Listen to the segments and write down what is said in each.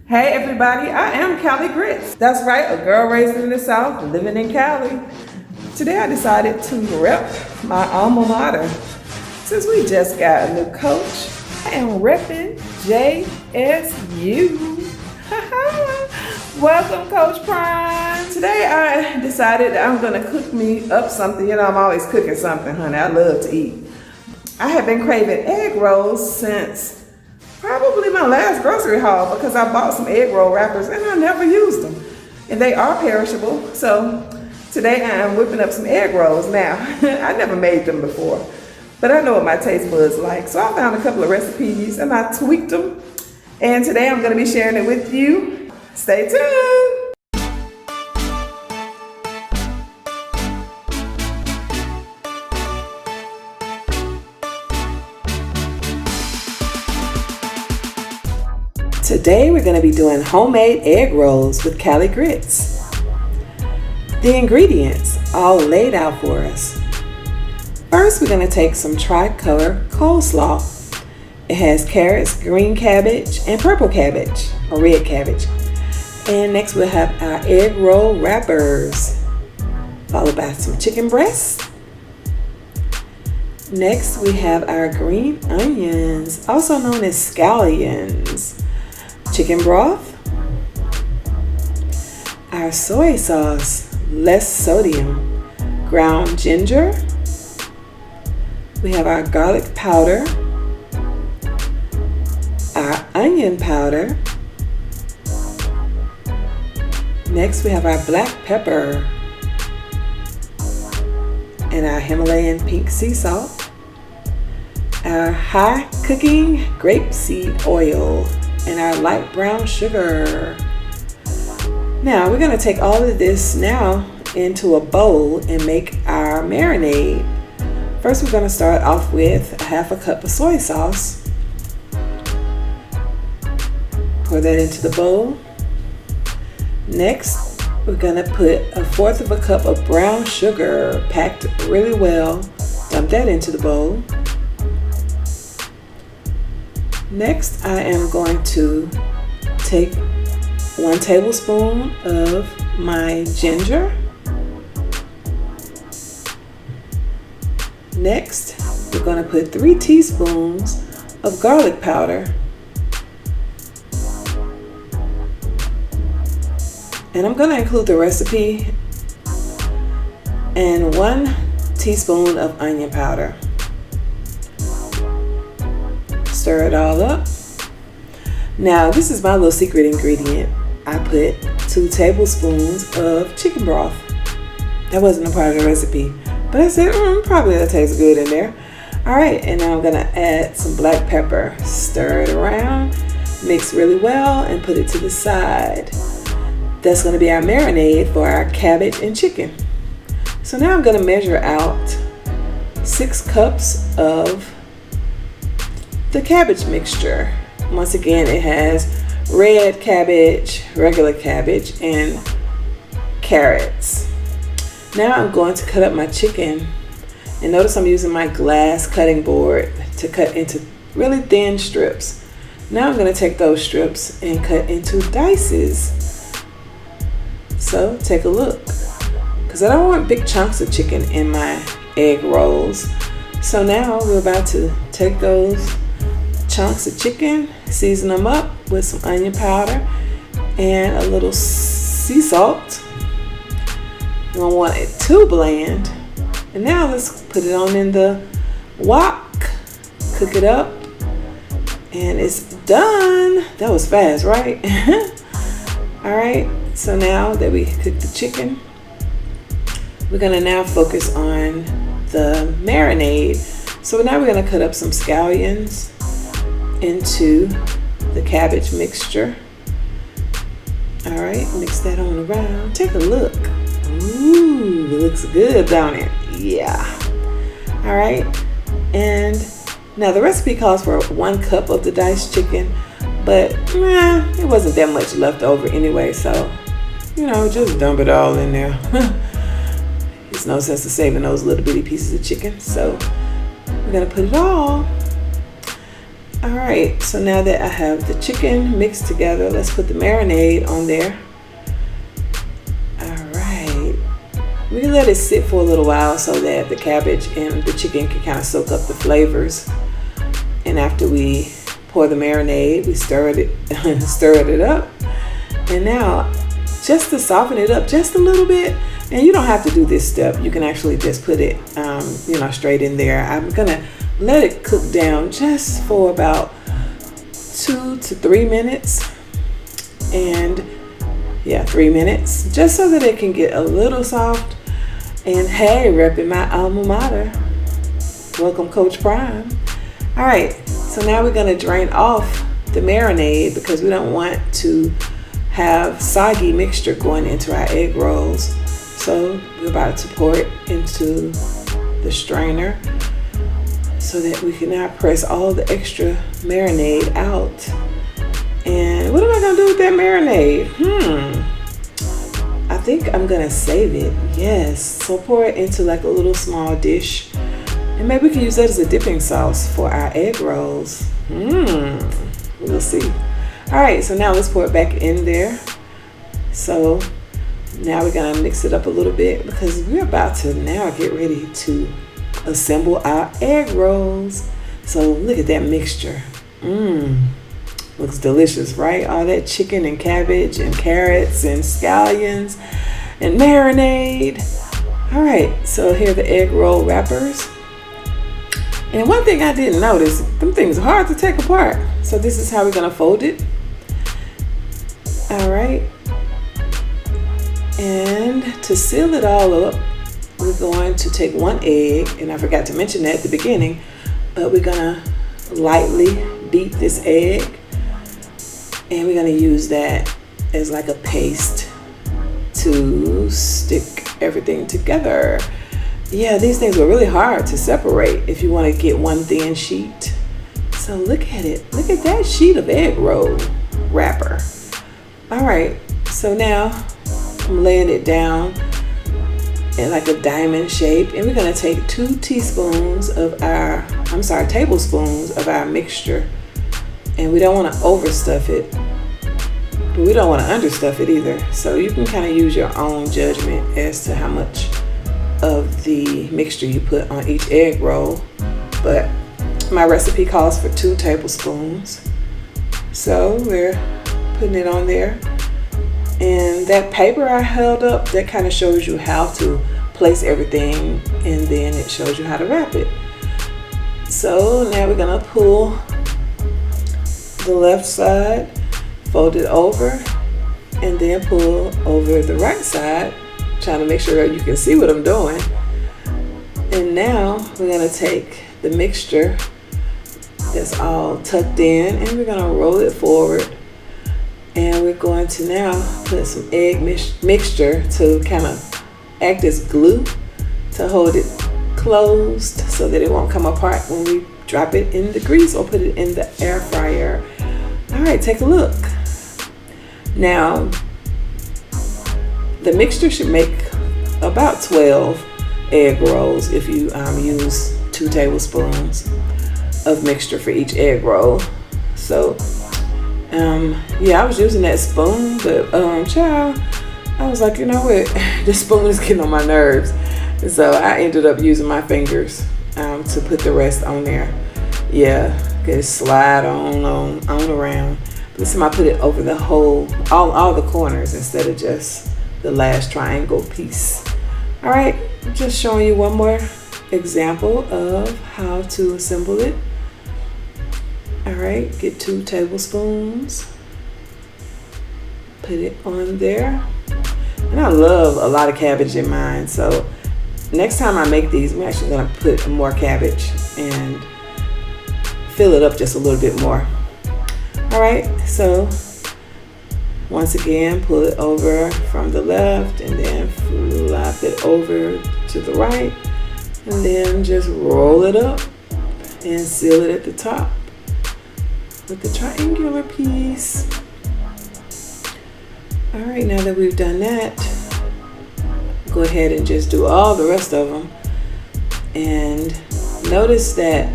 Hey everybody, I am Cali Grits. That's right, a girl raised in the South, living in Cali. Today I decided to rep my alma mater. Since we just got a new coach, I am repping JSU. Welcome, Coach Prime. Today I decided that I'm gonna cook me up something. You know, I'm always cooking something, honey. I love to eat. I have been craving egg rolls since probably my last grocery haul because I bought some egg roll wrappers and I never used them. And they are perishable. So today I am whipping up some egg rolls. Now, I never made them before, but I know what my taste buds like. So I found a couple of recipes and I tweaked them. And today I'm gonna be sharing it with you. Stay tuned. Today we're going to be doing homemade egg rolls with Cali Grits. The ingredients all laid out for us. First we're going to take some tricolor coleslaw. It has carrots, green cabbage, and purple cabbage, or red cabbage. And next we'll have our egg roll wrappers, followed by some chicken breasts. Next we have our green onions, also known as scallions. Chicken broth, our soy sauce, less sodium, ground ginger, we have our garlic powder, our onion powder, next we have our black pepper, and our Himalayan pink sea salt, our high cooking grapeseed oil, and our light brown sugar. Now we're going to take all of this now into a bowl and make our marinade. First we're going to start off with a half a cup of soy sauce. Pour that into the bowl. Next we're going to put a fourth of a cup of brown sugar packed really well. Dump that into the bowl. Next, I am going to take 1 tablespoon of my ginger. Next, we're going to put 3 teaspoons of garlic powder. And I'm going to include the recipe and 1 teaspoon of onion powder. Stir it all up. Now this is my little secret ingredient. I put 2 tablespoons of chicken broth. That wasn't a part of the recipe, but I said probably that tastes good in there. All right, and now I'm gonna add some black pepper. Stir it around, mix really well, and put it to the side. That's gonna be our marinade for our cabbage and chicken. So now I'm gonna measure out 6 cups of the cabbage mixture. Once again, it has red cabbage, regular cabbage, and carrots. Now I'm going to cut up my chicken. And notice I'm using my glass cutting board to cut into really thin strips. Now I'm going to take those strips and cut into dices. So take a look, because I don't want big chunks of chicken in my egg rolls. So now we're about to take those chunks of chicken, season them up with some onion powder and a little sea salt. You don't want it too bland. And now let's put it on in the wok, cook it up, and it's done. That was fast, right? All right, so now that we cooked the chicken, we're gonna now focus on the marinade. So now we're gonna cut up some scallions into the cabbage mixture. All right, mix that on around. Take a look. Ooh, it looks good, don't it? Yeah. All right, and now the recipe calls for 1 cup of the diced chicken, but it wasn't that much left over anyway, so just dump it all in there. There's no sense of saving those little bitty pieces of chicken, so we're gonna put it all All right, so now that I have the chicken mixed together, let's put the marinade on there. All right, we can let it sit for a little while so that the cabbage and the chicken can kind of soak up the flavors. And after we pour the marinade, we stirred it up. And now, just to soften it up just a little bit, and you don't have to do this step, you can actually just put it straight in there. I'm gonna let it cook down just for about 2 to 3 minutes. And yeah, 3 minutes, just so that it can get a little soft. And hey, repping my alma mater. Welcome, Coach Prime. All right, so now we're gonna drain off the marinade because we don't want to have soggy mixture going into our egg rolls. So we're about to pour it into the strainer so that we can now press all the extra marinade out. And what am I gonna do with that marinade? I think I'm gonna save it. Yes, so pour it into like a little small dish. And maybe we can use that as a dipping sauce for our egg rolls. We'll see. All right, so now let's pour it back in there. So now we're gonna mix it up a little bit because we're about to now get ready to assemble our egg rolls. So look at that mixture. Looks delicious, right? All that chicken and cabbage and carrots and scallions and marinade. All right, so here are the egg roll wrappers. And one thing I didn't notice, them things are hard to take apart. So this is how we're gonna fold it. All right. And to seal it all up, we're going to take 1 egg, and I forgot to mention that at the beginning, but we're gonna lightly beat this egg, and we're gonna use that as like a paste to stick everything together. Yeah, these things were really hard to separate if you want to get one thin sheet. So look at it. Look at that sheet of egg roll wrapper. All right, so now I'm laying it down in like a diamond shape, and we're gonna take 2 tablespoons of our mixture. And we don't want to overstuff it, but we don't want to understuff it either. So you can kind of use your own judgment as to how much of the mixture you put on each egg roll. But my recipe calls for 2 tablespoons. So we're putting it on there. And that paper I held up, that kind of shows you how to place everything, and then it shows you how to wrap it. So now we're gonna pull the left side, fold it over, and then pull over the right side, trying to make sure you can see what I'm doing. And now we're gonna take the mixture that's all tucked in, and we're gonna roll it forward. And we're going to now put some egg mixture to kind of act as glue to hold it closed so that it won't come apart when we drop it in the grease or put it in the air fryer. All right, take a look. Now, the mixture should make about 12 egg rolls if you use 2 tablespoons of mixture for each egg roll. So yeah, I was using that spoon, but child, I was like, you know what, this spoon is getting on my nerves. And so I ended up using my fingers to put the rest on there. Yeah, could slide on around. But this time I put it over the whole, all the corners instead of just the last triangle piece. All right, just showing you one more example of how to assemble it. All right, get 2 tablespoons, put it on there. And I love a lot of cabbage in mine, so next time I make these, I'm actually gonna put more cabbage and fill it up just a little bit more. All right, so once again, pull it over from the left and then flop it over to the right, and then just roll it up and seal it at the top with the triangular piece. All right, now that we've done that, go ahead and just do all the rest of them. And notice that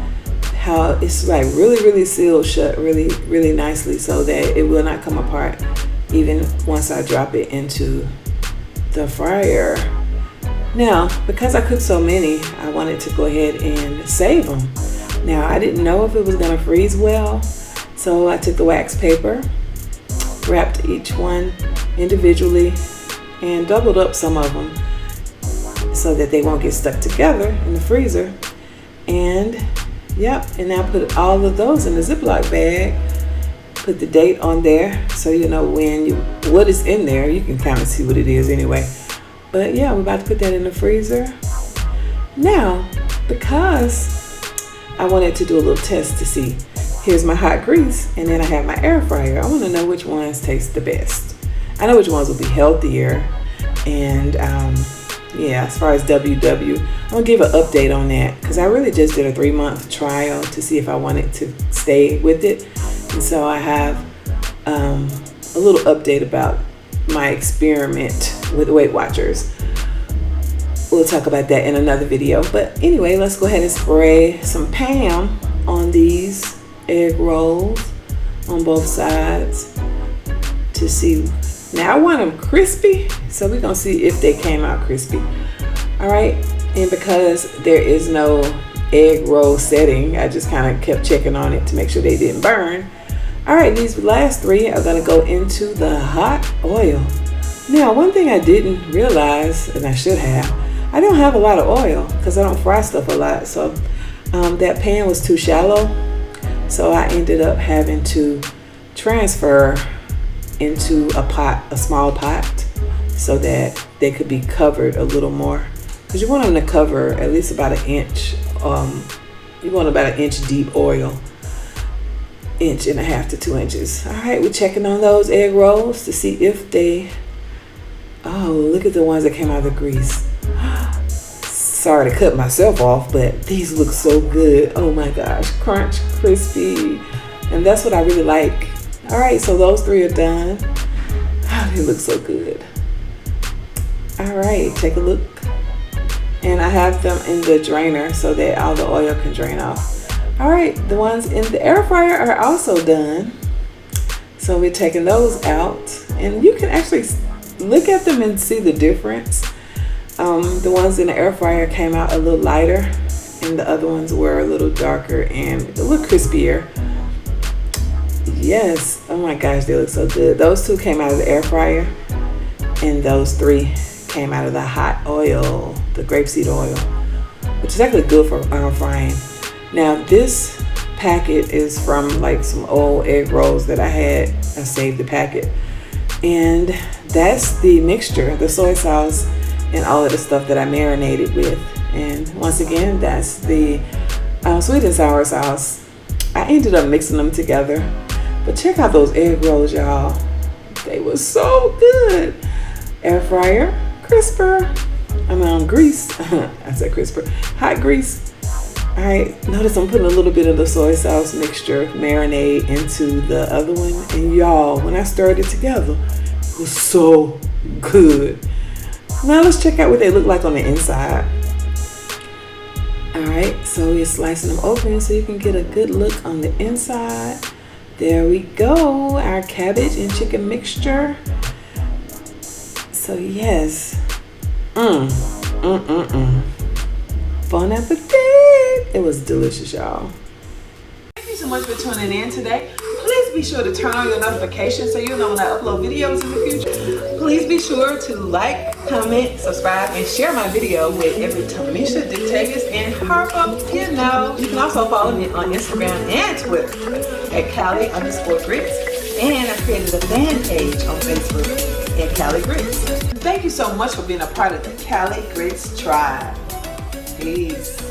how it's like really sealed shut really nicely, so that it will not come apart even once I drop it into the fryer. Now, because I cooked so many, I wanted to go ahead and save them. Now, I didn't know if it was gonna freeze well, so I took the wax paper, wrapped each one individually, and doubled up some of them so that they won't get stuck together in the freezer. And yep, and now put all of those in the Ziploc bag. Put the date on there so you know what is in there. You can kind of see what it is anyway. But yeah, we're about to put that in the freezer. Now, because I wanted to do a little test to see, here's my hot grease, and then I have my air fryer. I want to know which ones taste the best. I know which ones will be healthier. And yeah, as far as WW, I'm gonna give an update on that because I really just did a 3-month trial to see if I wanted to stay with it. And so I have a little update about my experiment with Weight Watchers. We'll talk about that in another video. But anyway, let's go ahead and spray some Pam on these egg rolls on both sides to see. Now I want them crispy, so we're gonna see if they came out crispy. All right, and because there is no egg roll setting, I just kind of kept checking on it to make sure they didn't burn. All right, these last 3 are gonna go into the hot oil. Now, one thing I didn't realize, and I should have, I don't have a lot of oil because I don't fry stuff a lot. So that pan was too shallow. So I ended up having to transfer into a pot, a small pot, so that they could be covered a little more. Because you want them to cover at least about 1 inch. You want about 1 inch deep oil. 1.5 inches to 2 inches. All right, we're checking on those egg rolls to see if they, oh, look at the ones that came out of the grease. Sorry to cut myself off, but these look so good. Oh my gosh, crunch, crispy. And that's what I really like. All right, so those 3 are done. Oh, they look so good. All right, take a look. And I have them in the drainer so that all the oil can drain off. All right, the ones in the air fryer are also done. So we're taking those out, and you can actually look at them and see the difference. The ones in the air fryer came out a little lighter, and the other ones were a little darker and a little crispier. Yes, oh my gosh, they look so good. Those 2 came out of the air fryer, and those 3 came out of the hot oil, the grapeseed oil, which is actually good for frying. Now this packet is from like some old egg rolls that I had. I saved the packet, and that's the mixture, the soy sauce and all of the stuff that I marinated with. And once again, that's the sweet and sour sauce. I ended up mixing them together. But check out those egg rolls, y'all. They were so good. Air fryer, crisper. Grease. I said crisper. Hot grease. All right, notice I'm putting a little bit of the soy sauce mixture marinade into the other one. And y'all, when I stirred it together, it was so good. Now let's check out what they look like on the inside. All right, so we're slicing them open so you can get a good look on the inside. There we go, our cabbage and chicken mixture. So yes, bon appetit. It was delicious, y'all. Thank you so much for tuning in today. Please be sure to turn on your notifications so you know when I upload videos in the future. Please be sure to like, comment, subscribe, and share my video with every Tamisha, Dictavius, and Harper. You know, you can also follow me on Instagram and Twitter at Callie_Grits. And I created a fan page on Facebook at Callie Grits. Thank you so much for being a part of the Callie Grits tribe. Peace.